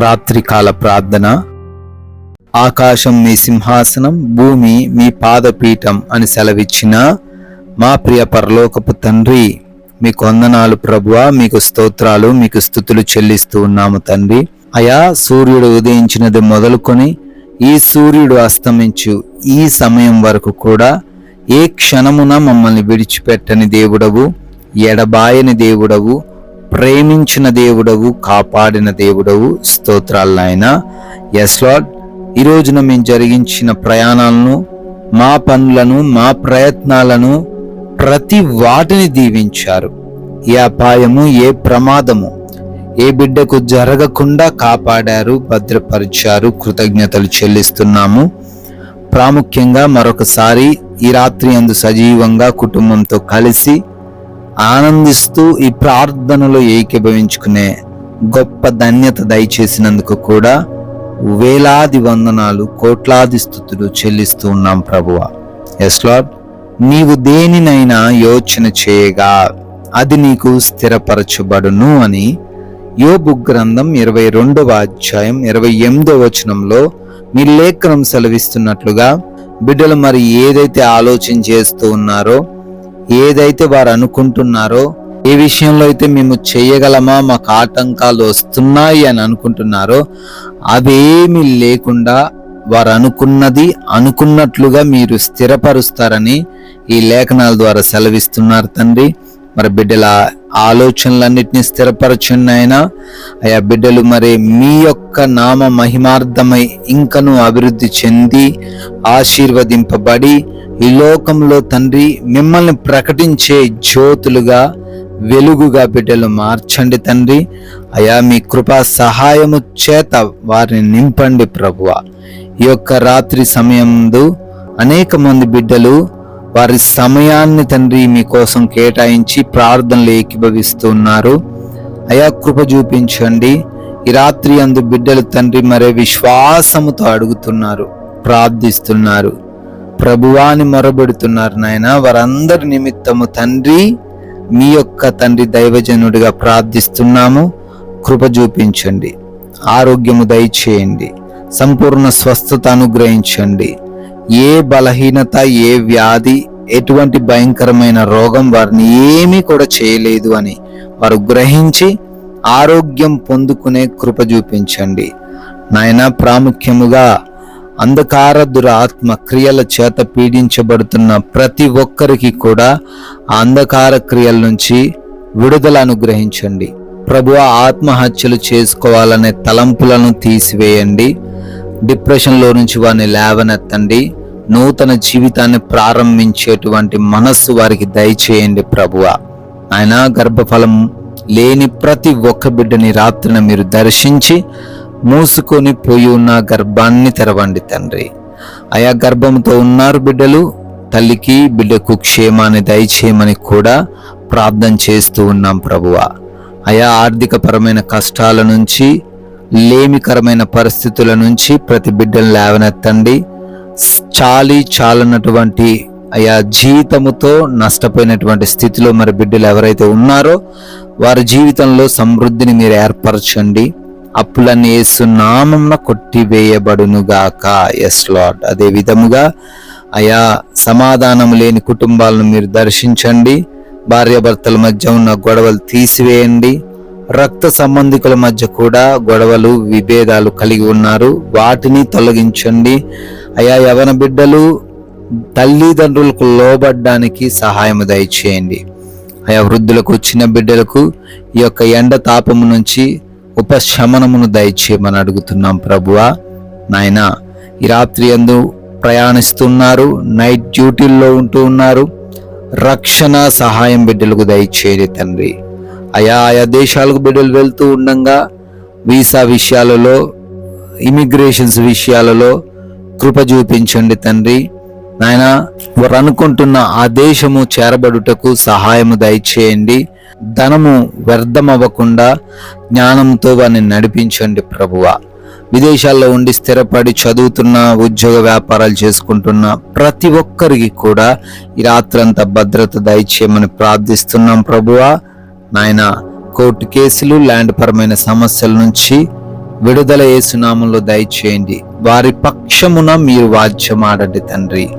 రాత్రికాల ప్రార్థన. ఆకాశం మీ సింహాసనం, భూమి మీ పాదపీఠం అని సెలవిచ్చిన మా ప్రియ పరలోకపు తండ్రి, మీకు వందనాలు ప్రభువా, మీకు స్తోత్రాలు, మీకు స్తుతులు చెల్లిస్తూ ఉన్నాము తండ్రి. అయా, సూర్యుడు ఉదయించినది మొదలుకొని ఈ సూర్యుడు అస్తమించు ఈ సమయం వరకు కూడా ఏ క్షణమున మమ్మల్ని విడిచిపెట్టని దేవుడవు, ఎడబాయని దేవుడవు, ప్రేమించిన దేవుడవు, కాపాడిన దేవుడవు. స్తోత్రాలు నాయనా. ఎస్ లార్డ్, ఈ రోజున మేము జరిగించిన ప్రయాణాలను, మా పనులను, మా ప్రయత్నాలను ప్రతి వాటిని దీవించారు. ఏ అపాయము, ఏ ప్రమాదము ఏ బిడ్డకు జరగకుండా కాపాడారు, భద్రపరిచారు. కృతజ్ఞతలు చెల్లిస్తున్నాము. ప్రాముఖ్యంగా మరొకసారి ఈ రాత్రి అందు సజీవంగా కుటుంబంతో కలిసి ఆనందిస్తూ ఈ ప్రార్థనలో ఏకీభవించుకునే గొప్ప ధన్యత దయచేసినందుకు కూడా వేలాది వందనాలు, కోట్లాది స్తుతులు చెల్లిస్తూ ఉన్నాం ప్రభువా. ఎస్ లార్డ్, నీవు దేనినైనా యోచన చేయగా అది నీకు స్థిరపరచబడును అని యోబు గ్రంథం 22వ అధ్యాయం 28వ వచనంలో మీ లేఖనం సెలవిస్తున్నట్లుగా బిడ్డలు మరి ఏదైతే ఆలోచన చేస్తూ ఉన్నారో, ఏదైతే వారు అనుకుంటున్నారో, ఏ విషయంలో అయితే మేము చేయగలమా, మాకు ఆటంకాలు వస్తున్నాయి అని అనుకుంటున్నారో, అవేమీ లేకుండా వారు అనుకున్నది అనుకున్నట్లుగా మీరు స్థిరపరుస్తారని ఈ లేఖనాల ద్వారా సెలవిస్తున్నారు తండ్రి. మరి బిడ్డల ఆలోచనలన్నిటినీ స్థిరపరచండి అయినా. అయా బిడ్డలు మరి మీ యొక్క నామ మహిమార్థమై ఇంకను అభివృద్ధి చెంది ఆశీర్వదింపబడి ఈ లోకంలో తండ్రి మిమ్మల్ని ప్రకటించే జ్యోతులుగా, వెలుగుగా బిడ్డలు మార్చండి తండ్రి. అయా మీ కృపా సహాయము చేత వారిని నింపండి ప్రభువా. ఈ యొక్క రాత్రి సమయంలో అనేక మంది బిడ్డలు వారి సమయాన్ని తండ్రి మీకోసం కేటాయించి ప్రార్థనలు ఏకీభవిస్తున్నారు. అయా కృప చూపించండి. ఈ రాత్రి అందు బిడ్డలు తండ్రి మరే విశ్వాసముతో అడుగుతున్నారు, ప్రార్థిస్తున్నారు, ప్రభువాని మొరబెడుతున్నారు నాయన. వారందరి నిమిత్తము తండ్రి మీ యొక్క తండ్రి దైవజనుడిగా ప్రార్థిస్తున్నాము. కృప చూపించండి, ఆరోగ్యము దయచేయండి, సంపూర్ణ స్వస్థత అనుగ్రహించండి. ఏ బలహీనత, ఏ వ్యాధి, ఎటువంటి భయంకరమైన రోగం వారిని ఏమీ కూడా చేయలేదు అని వారు గ్రహించి ఆరోగ్యం పొందుకునే కృప చూపించండి నాయన. ప్రాముఖ్యముగా అంధకార దురాత్మ క్రియల చేత పీడించబడుతున్న ప్రతి ఒక్కరికి కూడా ఆ అంధకార క్రియల నుంచి విడుదల అనుగ్రహించండి ప్రభువా. ఆత్మహత్యలు చేసుకోవాలనే తలంపులను తీసివేయండి. డిప్రెషన్లో నుంచి వారిని లేవనెత్తండి. నూతన జీవితాన్ని ప్రారంభించేటువంటి మనస్సు వారికి దయచేయండి ప్రభువా. ఆయన గర్భఫలం లేని ప్రతి ఒక్క బిడ్డని రాత్రిన మీరు దర్శించి మూసుకొని పోయి ఉన్న గర్భాన్ని తెరవండి తండ్రి. ఆయా గర్భంతో ఉన్నారు బిడ్డలు, తల్లికి బిడ్డకు క్షేమాన్ని దయచేయమని కూడా ప్రార్థన చేస్తూ ఉన్నాం ప్రభువా. ఆయా ఆర్థికపరమైన కష్టాల నుంచి, లేమికరమైన పరిస్థితుల నుంచి ప్రతి బిడ్డను లేవనెత్తండి. చాలనటువంటి అయా జీవితముతో నష్టపోయినటువంటి స్థితిలో మరి బిడ్డలు ఎవరైతే ఉన్నారో వారి జీవితంలో సమృద్ధిని మీరు ఏర్పరచండి. అప్పులన్నీ యేసు నామమున కొట్టివేయబడునుగాక. Yes lord. అదే విధముగా అయా సమాధానం లేని కుటుంబాలను మీరు దర్శించండి. భార్యాభర్తల మధ్య ఉన్న గొడవలు తీసివేయండి. రక్త సంబంధికుల మధ్య కూడా గొడవలు, విభేదాలు కలిగి ఉన్నారు, వాటిని తొలగించండి. అయా యవన బిడ్డలు తల్లిదండ్రులకు లోబడ్డానికి సహాయం దయచేయండి. అయా వృద్ధులకు, చిన్న బిడ్డలకు ఈ యొక్క ఎండ తాపము నుంచి ఉపశమనమును దయచేయమని అడుగుతున్నాం ప్రభువా. నాయన ఈ రాత్రి యందు ప్రయాణిస్తున్నారు, నైట్ డ్యూటీల్లో ఉంటూ ఉన్నారు. రక్షణ సహాయం బిడ్డలకు దయచేయండి తండ్రి. ఆయా దేశాలకు బిడ్డలు వెళ్తూ ఉండగా వీసా విషయాలలో, ఇమిగ్రేషన్స్ విషయాలలో కృప చూపించండి తండ్రి. నాయన వారు అనుకుంటున్న ఆ దేశము చేరబడుటకు సహాయము దయచేయండి. ధనము వ్యర్థమవ్వకుండా జ్ఞానంతో వారిని నడిపించండి ప్రభువా. విదేశాల్లో ఉండి స్థిరపడి చదువుతున్న, ఉద్యోగ వ్యాపారాలు చేసుకుంటున్న ప్రతి ఒక్కరికి కూడా ఈ రాత్రంతా భద్రత దయచేయమని ప్రార్థిస్తున్నాం ప్రభువా. నాయన కోర్టు కేసులు, ల్యాండ్ పరమైన సమస్యల నుంచి విడుదల యేసు నామములో దయచేయండి. వారి పక్షమున మీరు వాద్యమాడండి తండ్రి.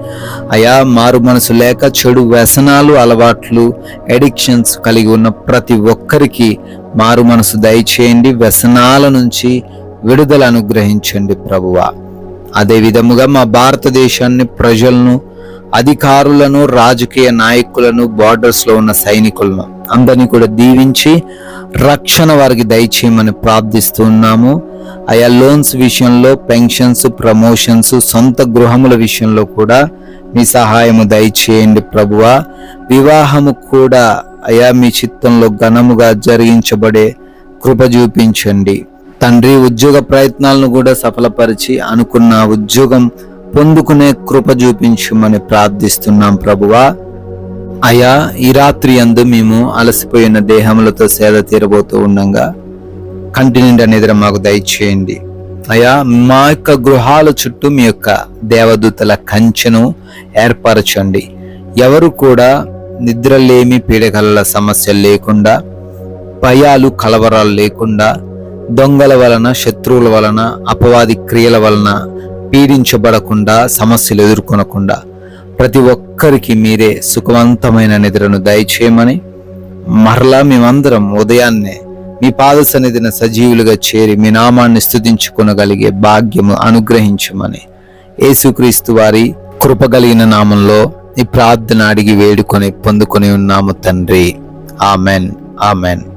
అయా, మారు మనసు లేక చెడు వ్యసనాలు, అలవాట్లు, ఎడిక్షన్స్ కలిగి ఉన్న ప్రతి ఒక్కరికి మారు మనసు దయచేయండి. వ్యసనాల నుంచి విడుదల అనుగ్రహించండి ప్రభువా. అదే విధముగా మా భారతదేశాన్ని, ప్రజలను, అధికారులను, రాజకీయ నాయకులను, బార్డర్స్ లో ఉన్న సైనికులను అందరినీ కూడా దీవించి రక్షణ వారికి దయచేయమని ప్రార్థిస్తున్నాము. ఆయా లోన్స్ విషయంలో, పెన్షన్స్, ప్రమోషన్స్, సొంత గృహముల విషయంలో కూడా మీ సహాయము దయచేయండి ప్రభువా. వివాహము కూడా అయా మీ చిత్తంలో ఘనముగా జరిగించబడే కృప చూపించండి తండ్రి. ఉద్యోగ ప్రయత్నాలను కూడా సఫలపరిచి అనుకున్న ఉద్యోగం పొందుకునే కృప చూపించమని ప్రార్థిస్తున్నాం ప్రభువా. అయా, ఈ రాత్రి యందు మేము అలసిపోయిన దేహములతో సేద తీరబోతూ ఉండగా కంటి నిండా నిద్ర మాకు దయచేయండి. అయా, మా యొక్క గృహాల చుట్టూ మీ యొక్క దేవదూతల కంచెను ఏర్పరచండి. ఎవరు కూడా నిద్రలేమి, పీడకల సమస్యలు లేకుండా, భయాలు, కలవరాలు లేకుండా, దొంగల వలన, శత్రువుల వలన, అపవాది క్రియల వలన పీడించబడకుండా, సమస్యలు ఎదుర్కొనకుండా ప్రతి ఒక్కరికి మీరే సుఖవంతమైన నిద్రను దయచేయమని, మరలా మేమందరం ఉదయాన్నే మీ పాద సన్నిధిన సజీవులుగా చేరి మీ నామాన్ని స్తుతించుకొనగలిగే భాగ్యము అనుగ్రహించమని యేసుక్రీస్తు వారి కృపగలిగిన నామంలో ఈ ప్రార్థన అడిగి వేడుకొని పొందుకొని ఉన్నాము తండ్రి. Amen, amen.